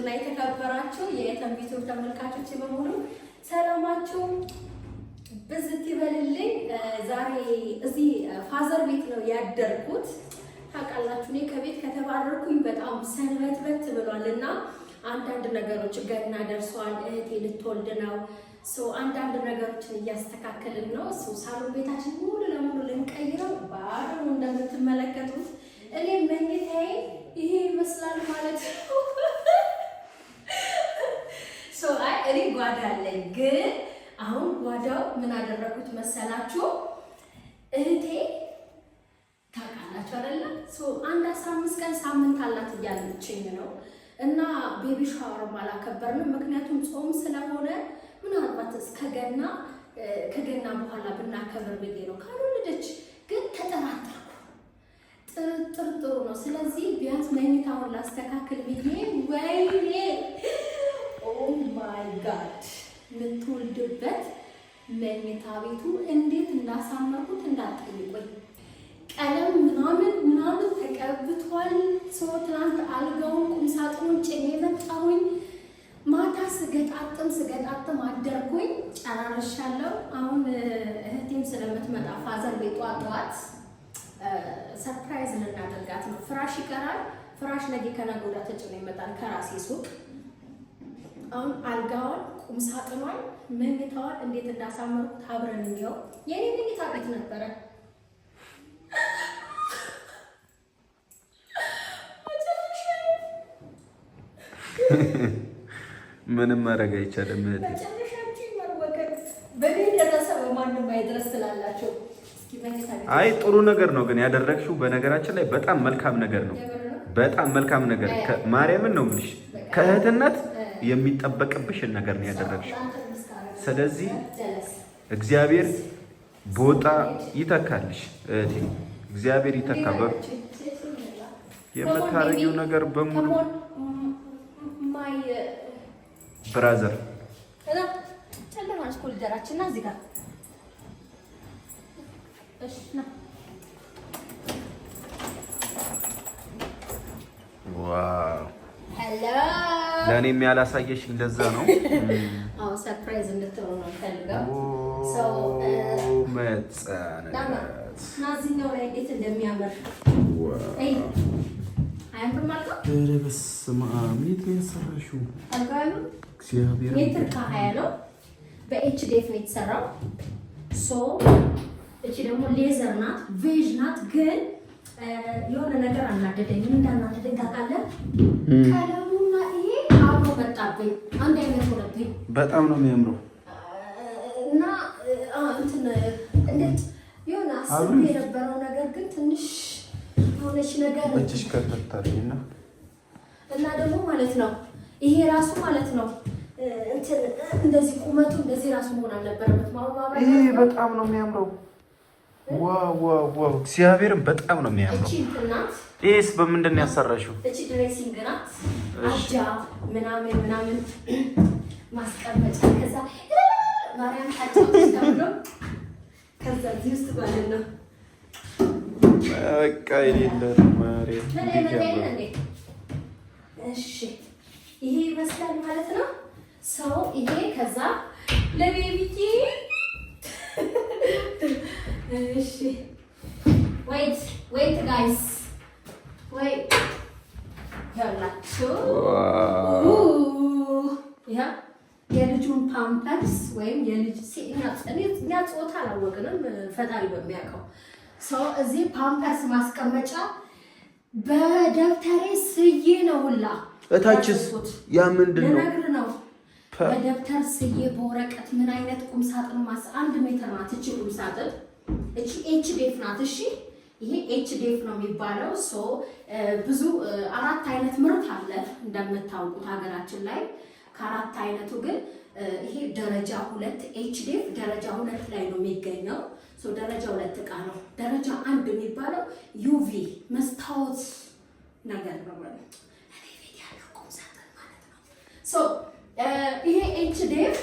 ውድና የተከበራችሁ የኤተንቢቱ ተመልካቾች በሙሉ ሰላማችሁ ብዝት ይበልልኝ። ዛሬ እዚህ ፋዘር ቤት ነው ያደርኩት። ታውቃላችሁ እኔ ከቤት ከተባረርኩኝ በጣም ሰንበትበት ብሏልና አንዳንድ ነገሮች ገና ደርሷል። እህቴ ልትወልድ ነው። አንዳንድ ነገሮችን እያስተካከልን ነው። ሳሎን ቤታችን ሙሉ ለሙሉ ልንቀይረው ባዶ እንደምትመለከቱት እኔ መኝታዬ ይሄ ይመስላል ማለት ነው። እኔ ጓዳ አለኝ፣ ግን አሁን ጓዳው ምን አደረኩት መሰላችሁ? እህቴ ታውቃላችሁ አይደለ? አንድ 15 ቀን ሳምንት አላት እያለችኝ ነው። እና ቤቢ ሻወር አላከበርንም፣ ምክንያቱም ጾም ስለሆነ ምናልባት ከገና በኋላ ብናከብር ብዬ ነው። ካልወለደች ግን ተጠራጠርኩ። ጥርጥሩ ነው። ስለዚህ ቢያንስ መኝታውን ላስተካክል ብዬ ወይኔ ኦ ማይ ጋድ የምትወልድበት መኝታ ቤቱ እንዴት እንዳሳመርኩት እንዳትጠይቁኝ። ቀለም ምናምን ተቀብቷል። ትናንት አልጋውን ቁምሳጥኑን ጭኔ መጣሁኝ። ማታ ስገጣጥም አደርኩኝ። ጨራርሻለሁ። አሁን እህቴም ስለምትመጣ ፋዘር ቤቷ ጠዋት ሰርፕራይዝ ልናደርጋት ነው። ፍራሽ ይቀራል። ፍራሽ ነገ ከነገ ወዲያ ተጭኖ ይመጣል ከራሴ ሱቅ። አሁን አልጋዋን፣ ቁምሳጥኗን፣ መኝታዋን እንዴት እንዳሳመርኩት አብረን እንየው። የኔ መኝታ ቤት ነበረ። ምንም ማድረግ አይቻልም። አይ ጥሩ ነገር ነው ግን ያደረግሽው። በነገራችን ላይ በጣም መልካም ነገር ነው። በጣም መልካም ነገር ማርያምን ነው የምልሽ። ከእህትነት የሚጠበቅብሽን ነገር ነው ያደረግሽው። ስለዚህ እግዚአብሔር ቦታ ይተካልሽ እህቴ። እግዚአብሔር ይተካ። የምታረጊው ነገር በሙሉ ብራዘር ለእኔም ያላሳየሽ እንደዛ ነው። አዎ ሰርፕራይዝ እንድትሆኑ ነው ፈልጋው። ናዚኛው ላይ እንዴት እንደሚያምር አያምርም ማለት ነው። በስመ አብ የት ነው የሰራሽው? አልጋሉ እግዚአብሔር ሜትር ከ20 ነው። በኤችዲኤፍ ነው የተሰራው። እቺ ደግሞ ሌዘር ናት፣ ቬጅ ናት። ግን የሆነ ነገር አናደደኝ። እንዳናደደኝ ታውቃለህ? ቀለሙና ይሄ አብሮ መጣብኝ፣ አንድ አይነት ሆነብኝ። በጣም ነው የሚያምረው እና እንዴት የሆነ አስቤ የነበረው ነገር ግን ትንሽ ሆነሽ ነገር እቺሽ ከተታሪና እና ደግሞ ማለት ነው ይሄ ራሱ ማለት ነው እንደዚህ ቁመቱ እንደዚህ ራሱ መሆን አልነበረበት። ይሄ በጣም ነው የሚያምረው። ዋው እግዚአብሔርን በጣም ነው የሚያምረው። እቺ እንትናት ይሄስ በምንድን ነው ያሰራሽው? እቺ ድሬሲንግ ናት። አጃ ምናምን ማስቀመጫ ከዛ ማርያም ታጫውተሽ ተብሎ ከዛ እዚህ ውስጥ ማለት ነው በቃ የሌለ ማርያም እሺ ይሄ ይመስላል ማለት ነው። ይሄ ከዛ ለቤቢቲ እሺ ዌይት ጋይስ ያላችሁ ያ የልጁን ፓምፐርስ ወይም የልጅ እኛ ጾታ አላወቅንም፣ ፈጣሪ በሚያውቀው እዚህ ፓምፐርስ ማስቀመጫ በደብተሬ ስዬ ነው ሁላ። እታችስ ያ ምንድን ነው? በደብተር ስዬ በወረቀት ምን አይነት ቁም ሳጥን 1 ሜትር ናት እቺ ቁም ሳጥን። እቺ ኤችዲኤፍ ናት። እሺ ይሄ ኤችዲኤፍ ነው የሚባለው። ብዙ 4 አይነት ምርት አለ እንደምታውቁት ሀገራችን ላይ። ከ4 አይነቱ ግን ይሄ ደረጃ 2 ኤችዲኤፍ ደረጃ 2 ላይ ነው የሚገኘው። ደረጃ 2 እቃ ነው። ደረጃ 1 የሚባለው ዩቪ መስታወት ነገር ነው ማለት ነው። እኔ ቤት ያለው ቁም ሳጥን ማለት ነው። ይሄ ኤችዲኤፍ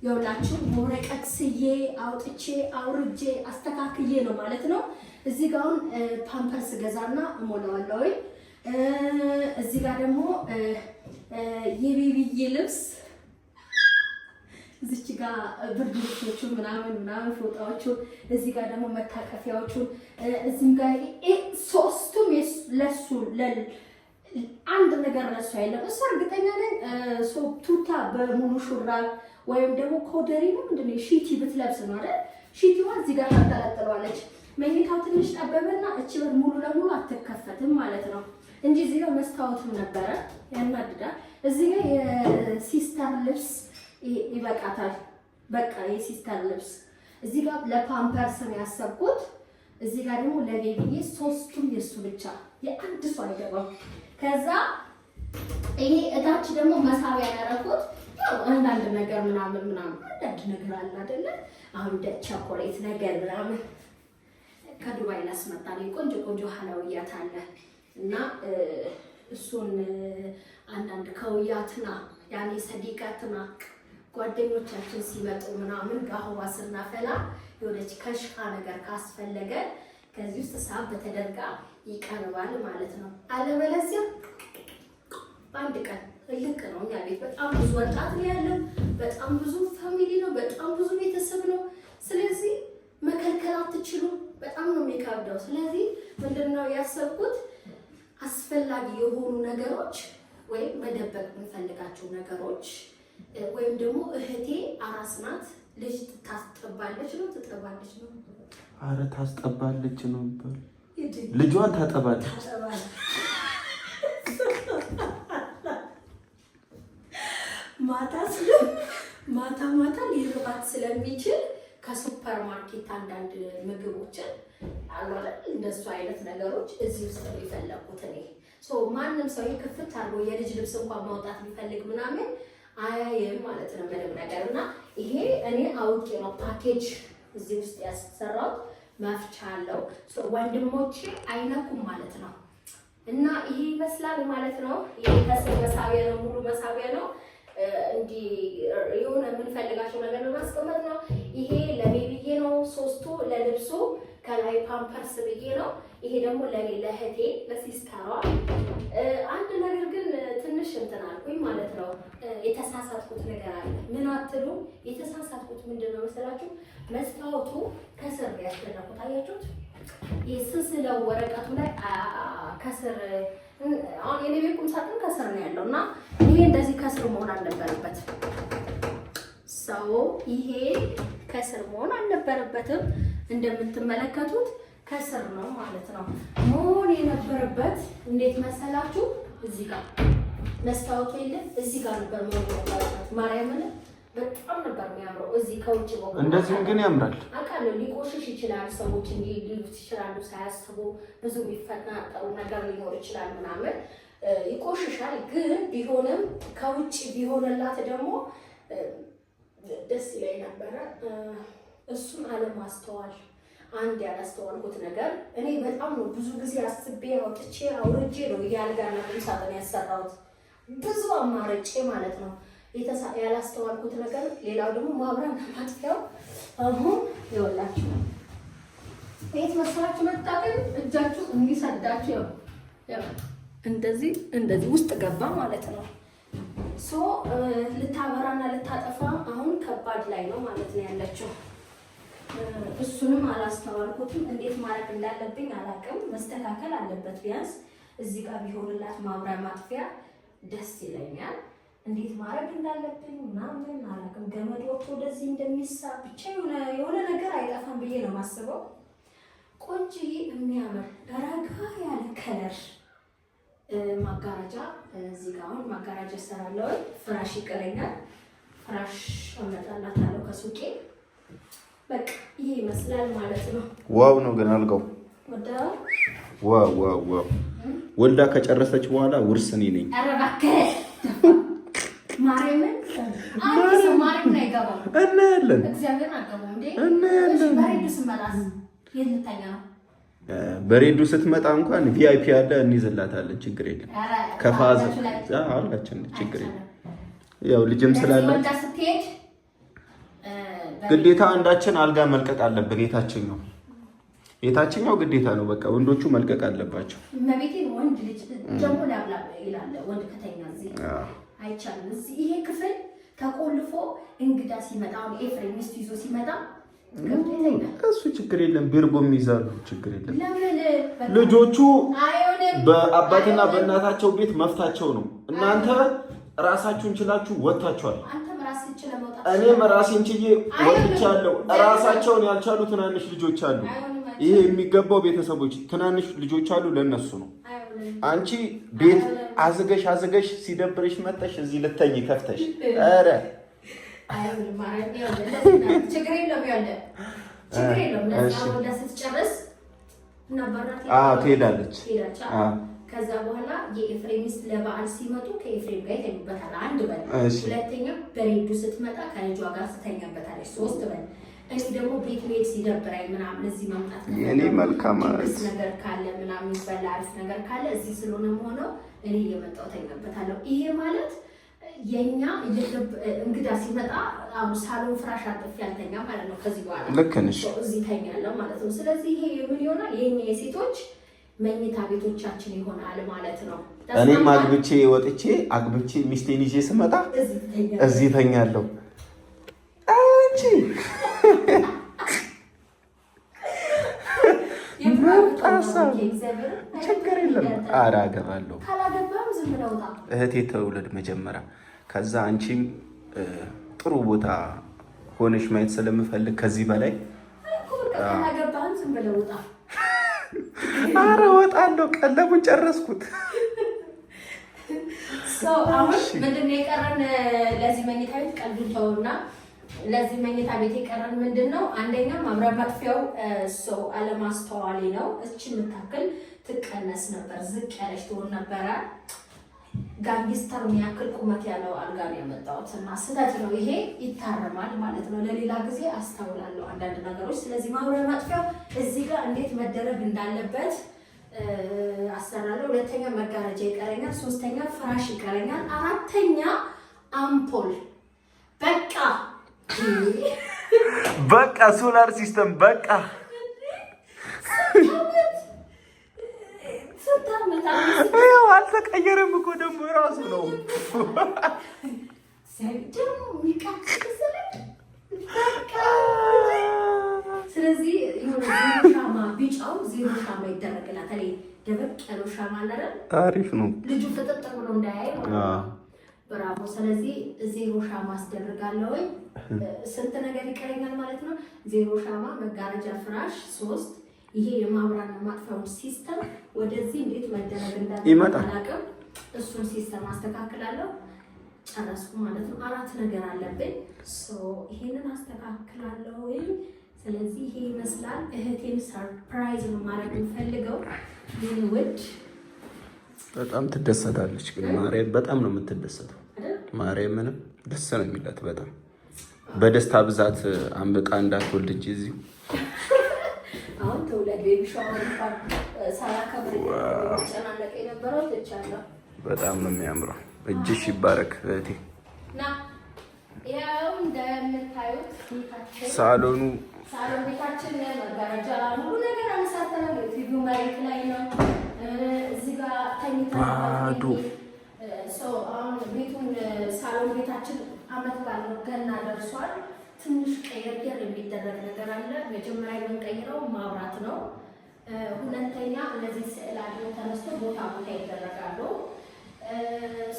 የውላችሁ በወረቀት ስዬ አውጥቼ አውርጄ አስተካክዬ ነው ማለት ነው። እዚህ ጋር አሁን ፓምፐርስ ገዛና እሞላዋለሁ። እዚህ ጋር ደግሞ የቤቢዬ ልብስ እዚች ጋር ብርድ ልብሶቹ ምናምን ፎጣዎቹ፣ እዚህ ጋር ደግሞ መታቀፊያዎቹ፣ እዚህም ጋር ሶስቱም ለሱ አንድ ነገር ለሱ አይደለም። እሱ እርግጠኛ ነኝ ቱታ በሙሉ ሹራብ ወይም ደግሞ ኮደሪ ነው ምንድነው ሺቲ ብትለብስ ነው አይደል? ሺቲዋ እዚህ ጋር ታጠለጥለዋለች። መኝታው ትንሽ ጠበበና እቺ በር ሙሉ ለሙሉ አትከፈትም ማለት ነው እንጂ እዚህ ጋር መስታወትም ነበረ ያናድዳል። እዚህ ጋር የሲስተር ልብስ ይበቃታል። በቃ የሲስተር ልብስ እዚህ ጋር ለፓምፐርስ ነው ያሰብኩት። እዚህ ጋር ደግሞ ለቤቢዬ ሶስቱም የሱ ብቻ የአንድ ሰው አይገባም። ከዛ ይሄ እታች ደግሞ መሳቢያ ያደረኩት ያው አንዳንድ ነገር ምናምን አንዳንድ ነገር አለ አይደለ? አሁን እንደ ቸኮሌት ነገር ምናምን ከዱባይ ላስመጣልኝ ቆንጆ ሐላውያት አለ እና እሱን አንዳንድ ከውያትና ያኔ ሰዲቃትና ጓደኞቻችን ሲመጡ ምናምን ጋህዋ ስናፈላ የሆነች ከሽካ ነገር ካስፈለገ ከዚህ ውስጥ ሳብ ተደርጋ ይቀርባል ማለት ነው። አለበለዚያ በአንድ ቀን ልክ ነው። እኛ ቤት በጣም ብዙ ወጣት ነው ያለው፣ በጣም ብዙ ፋሚሊ ነው፣ በጣም ብዙ ቤተሰብ ነው። ስለዚህ መከልከል አትችሉም። በጣም ነው የሚከብደው። ስለዚህ ምንድነው ያሰብኩት አስፈላጊ የሆኑ ነገሮች ወይም መደበቅ የምንፈልጋቸው ነገሮች ወይም ደግሞ እህቴ አራስ ናት፣ ልጅ ታስጠባለች ነው ትጠባለች ነው? አረ ታስጠባለች ነው እንበል። ልጇን ታጠባለች። ማታ ሊርባት ስለሚችል ከሱፐር ማርኬት አንዳንድ ምግቦችን አሏል እንደሱ አይነት ነገሮች እዚህ ውስጥ ነው የፈለኩት እኔ። ማንም ሰው ክፍት አድርጎ የልጅ ልብስ እንኳን ማውጣት ቢፈልግ ምናምን አያየም ማለት ነው ምንም ነገር። እና ይሄ እኔ አውቄ ነው ፓኬጅ እዚህ ውስጥ ያሰራሁት። መፍቻ አለው ወንድሞቼ አይነኩም ማለት ነው። እና ይሄ ይመስላል ማለት ነው። ይሄ ከስር መሳቢያ ነው፣ ሙሉ መሳቢያ ነው። እንዲህ የሆነ የምንፈልጋቸው ነገር ለማስቀመጥ ነው። ይሄ ለቤቢዬ ነው፣ ሶስቱ ለልብሱ ከላይ ፓምፐርስ ብዬ ነው። ይሄ ደግሞ ለኔ ለእህቴ ለሲስተሯ። አንድ ነገር ግን ትንሽ እንትን አልኩኝ ማለት ነው። የተሳሳትኩት ነገር አለ። ምን አትሉ? የተሳሳትኩት ምንድነው መሰላችሁ? መስታወቱ ከስር ያስደረኩት አያችሁት? የስስለው ወረቀቱ ላይ ከስር አሁን የኔ ቤት ቁም ሳጥን ከስር ነው ያለው እና ይሄ እንደዚህ ከስር መሆን አልነበረበት። ይሄ ከስር መሆን አልነበረበትም። እንደምትመለከቱት ከስር ነው ማለት ነው መሆን የነበረበት። እንዴት መሰላችሁ? እዚህ ጋር መስታወቱ የለም፣ እዚህ ጋር ነበር መሆን የነበረበት። ማርያምን በጣም ነበር የሚያምረው። እዚህ ከውጭ በኩል እንደዚህ ግን ያምራል። አውቃለሁ ሊቆሽሽ ይችላል፣ ሰዎች ሊሉት ይችላሉ፣ ሳያስቡ ብዙ የሚፈናጠሩ ነገር ሊኖር ይችላል ምናምን ይቆሽሻል። ግን ቢሆንም ከውጭ ቢሆንላት ደግሞ ደስ ይለኝ ነበረ። እሱን አለማስተዋል አንድ ያላስተዋልኩት ነገር እኔ በጣም ነው ብዙ ጊዜ አስቤ አውጥቼ አውርጄ ነው ያልጋና ቁም ሳጥን ያሰራሁት ብዙ አማርጬ ማለት ነው። ያላስተዋልኩት ነገር ሌላው ደግሞ ማብራት ማጥፊያው አሁን ይወላችሁ ቤት መስራችሁ መጣቀም እጃችሁ እንዲሰዳችሁ ያው እንደዚህ ውስጥ ገባ ማለት ነው። ልታበራና ልታጠፋ አሁን ከባድ ላይ ነው ማለት ነው ያለችው። እሱንም አላስተዋልኩትም። እንዴት ማድረግ እንዳለብኝ አላውቅም። መስተካከል አለበት። ቢያንስ እዚህ ጋር ቢሆንላት ማብሪያ ማጥፊያ ደስ ይለኛል። እንዴት ማድረግ እንዳለብኝ ምናምን አላውቅም። ገመድ ወጥቶ ወደዚህ እንደሚሳብ ብቻ የሆነ ነገር አይጠፋም ብዬ ነው የማስበው። ቆንጆዬ የሚያምር ረጋ ያለ ከለር ማጋረጃ እዚህ ጋር አሁን ማጋረጃ እሰራለሁ። ፍራሽ ይቀረኛል። ፍራሽ አመጣላታለሁ ከሱቄ። በቃ ይሄ ይመስላል ማለት ነው። ዋው ነው ግን አልጋው ዋው ወልዳ ከጨረሰች በኋላ ውርስ እኔ ነኝ። ኧረ እባክህ ማርያምን ማርያምን አይገባም። እናያለን። እግዚአብሔር አገባው እንዴ እናያለን። በሬዱ ስመጣስ የት ልተኛ ነው? በሬዱ ስትመጣ እንኳን ቪአይፒ አለ እንይዝላታለን። ችግር የለም። ከፋዝ አላችን ችግር የለም። ያው ልጅም ስላላት ግዴታ አንዳችን አልጋ መልቀቅ አለብን። የታችኛው የታችኛው ግዴታ ነው። በቃ ወንዶቹ መልቀቅ አለባቸው። መቤቴን ወንድ ልጅ ደግሞ ላብላ ይላል። ወንድ ከተኛ እዚህ አይቻልም። እዚህ ይሄ ክፍል ተቆልፎ እንግዳ ሲመጣ አሁን ኤፍሬም ሚስቱ ይዞ ሲመጣ እሱ ችግር የለም። ቢርጎም ይዛሉ ችግር የለም። ልጆቹ በአባትና በእናታቸው ቤት መፍታቸው ነው። እናንተ ራሳችሁን ችላችሁ ወጥታችኋል። እኔም ራሴን ችዬ ወጥቻለሁ። ራሳቸውን ያልቻሉ ትናንሽ ልጆች አሉ። ይሄ የሚገባው ቤተሰቦች ትናንሽ ልጆች አሉ፣ ለነሱ ነው። አንቺ ቤት አዝገሽ ሲደብርሽ መጣሽ እዚህ ልተኝ ከፍተሽ ኧረ ችግር የለም። ትሄዳለች። ከዛ በኋላ የኤፍሬም ሚስት ለበዓል ሲመጡ ከኤፍሬም ጋር ይተኙበታል። አንድ በል። ሁለተኛ በሬዱ ስትመጣ ከልጇ ጋር ትተኛበታለች። 3 በል። እኔ ደግሞ ቤት ቤት ሲደብራኝ ምናምን እዚህ መምጣት የኔ መልካም ነገር ካለ ምናምን ይበላ አሪፍ ነገር ካለ እዚህ ስለሆነ ሆነው እኔ እየመጣሁ ተኛበታለሁ። ይሄ ማለት የኛ እንግዳ ሲመጣ አሁን ሳሎን ፍራሽ አጥፍ ያልተኛ ማለት ነው። ከዚህ በኋላ ልክ ነሽ እዚህ ተኛለሁ ማለት ነው። ስለዚህ ይሄ ምን ይሆናል? የኛ የሴቶች መኝታ ቤቶቻችን ይሆናል ማለት ነው። እኔም አግብቼ ወጥቼ አግብቼ ሚስቴን ይዤ ስመጣ እዚህ ተኛለሁ። አንቺ ችግር የለም። ኧረ አገባለሁ። እህቴ ተውለድ መጀመሪያ፣ ከዛ አንቺም ጥሩ ቦታ ሆነሽ ማየት ስለምፈልግ ከዚህ በላይ ኧረ እወጣለሁ። ቀለቡን ጨረስኩት። አሁን ምንድን ነው የቀረን? ለዚህ መኝታ ቤት ቀልዱን ተውና ለዚህ መኝታ ቤት የቀረን ምንድን ነው? አንደኛ ማብራት ማጥፊያው ሰው አለማስተዋሌ ነው። እቺ የምታክል ትቀነስ ነበር፣ ዝቅ ያለች ትሆን ነበረ። ጋንጊስተር የሚያክል ቁመት ያለው አልጋ ነው ያመጣሁት እና ስህተት ነው። ይሄ ይታረማል ማለት ነው። ለሌላ ጊዜ አስተውላለሁ አንዳንድ ነገሮች። ስለዚህ ማብራት ማጥፊያው እዚህ ጋር እንዴት መደረግ እንዳለበት አሰራለሁ። ሁለተኛ መጋረጃ ይቀረኛል። ሶስተኛ ፍራሽ ይቀረኛል። አራተኛ አምፖል። በቃ ሶላር ሲስተም በቃ ያው አልተቀየረም እኮ ደግሞ ራሱ ነው። ስለዚህ ሻማ ቢጫው 0 ሻማ ይደረግላታል። ደበቅ ያለው ሻማ አለ አይደል? አሪፍ ነው። ልጁ ፍጥጥ ብሎ እንዳያይ ብራቮ። ስለዚህ 0 ሻማ አስደርጋለሁ። ስንት ነገር ይቀረኛል ማለት ነው? 0 ሻማ፣ መጋረጃ፣ ፍራሽ 3። ይሄ የማብራት ማጥፋውን ሲስተም ወደዚህ እንዴት መደረግ እንዳለበት አላውቅም። እሱን ሲስተም አስተካክላለሁ። ጨረስኩ ማለት ነው። 4 ነገር አለብኝ። ይሄንን አስተካክላለሁ። ስለዚህ ይሄ ይመስላል። እህቴን ሰርፕራይዝ ነው ማድረግ የምፈልገው። ይሄን ውድ በጣም ትደሰታለች። ግን ማርያም በጣም ነው የምትደሰተው። ማርያም ምንም ደስ ነው የሚላት በጣም በደስታ ብዛት አንበጣ እንዳትወልድ እንጂ እዚሁ አሁን ተውለድ ቤቢ ሻወር እንኳን ሳላከብር ጨናነቀ የነበረው ትቻለሁ። በጣም ነው የሚያምረው። እጅሽ ይባረክ እህቴ። ያው እንደምታዩት ሳሎን ቤታችን መጋረጃ ሁሉ ነገር አመሳተናል። ቲቪው መሬት ላይ ነው። እዚህ ጋር ተኝተናል። አሁን ቤቱን ሳሎን ቤታችን አመት ባለው ገና ደርሷል። ትንሽ ቀየር የሚደረግ ነገር አለ። መጀመሪያ የምንቀይረው ማብራት ነው። ሁለተኛ እነዚህ ስዕል አድሮ ተነስቶ ቦታ ይደረጋሉ።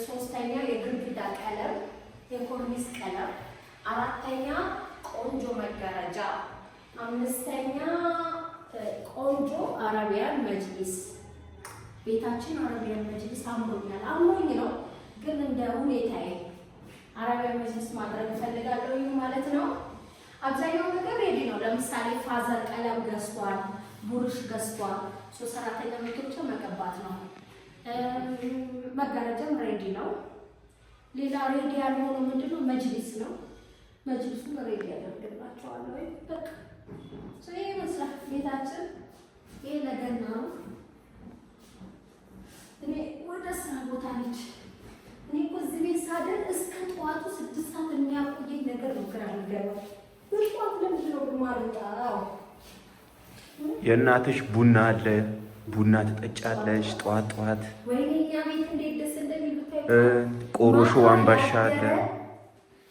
ሶስተኛ የግድግዳ ቀለም፣ የኮርኒስ ቀለም። አራተኛ ቆንጆ መጋረጃ። አምስተኛ ቆንጆ አረቢያን መጅሊስ። ቤታችን አረቢያን መጅሊስ አምሮኛል። አምሮኝ ነው ግን እንደ ሁኔታዬ አረቢያን መጅሊስ ማድረግ እፈልጋለሁ ማለት ነው። አብዛኛው ነገር ሬዲ ነው። ለምሳሌ ፋዘር ቀለም ገዝቷል፣ ቡሩሽ ገዝቷል። ሰራተኛ መቶች መቀባት ነው። መጋረጃም ሬዲ ነው። ሌላ ሬዲ ያልሆነው ምንድነው? መጅሊስ ነው። መጅሊሱን ሬዲ ያደርግላቸዋለሁ። በቃ ይሄ ይመስላል ቤታችን። ይሄ ለገና ነው። እኔ ወደ ስራ ቦታ ነች። እኔ እኮ እዚህ ቤት ሳደር እስከ ጠዋቱ 6 ሰዓት የሚያቆየኝ ነገር ነው። ግራ የሚገባው ጠዋት ለምንድን ነው የማልወጣው? የእናትሽ ቡና አለ። ቡና ትጠጫለሽ ጠዋት ጠዋት። ወይኔ ያ ቤት እንዴት ደስ እንደሚል ብታይ። ቆሮሾ አምባሻ አለ።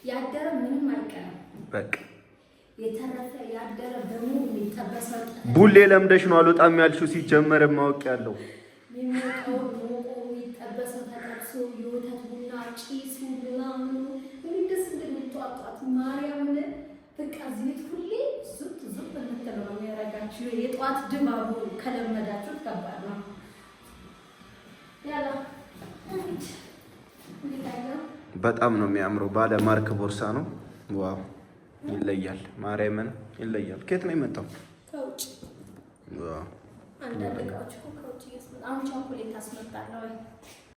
ያደረ ምንም አይቀርም። በቃ የተረፈ ያደረ በሙሉ የሚጠበሰው ቡሌ ለምደሽ ነው አልወጣም ያልሽው። ሲጀመር ማወቅ ያለው የሚሞቀው ሞቆ የሚጠበሰው ተጠብሶ የወተት ቡና ጭሱ ምናምኑ እንዴት ደስ እንደሚጧጧት ማርያምን። በቃ እዚህ ቤት ሁሌ ዙጥ ዙጥ የምትለው ነው የሚያደርጋችሁ። የጠዋት ድባቡ ከለመዳችሁ ከባድ ነው። ያላ በጣም ነው የሚያምረው። ባለ ማርክ ቦርሳ ነው። ዋው ይለያል። ማርያምን ይለያል። ከየት ነው የመጣው? ከውጭ። ዋው አንዳንድ እቃዎች እኮ ከውጭ እያስመጣ አሁን ቻኮሌት አስመጣለሁ።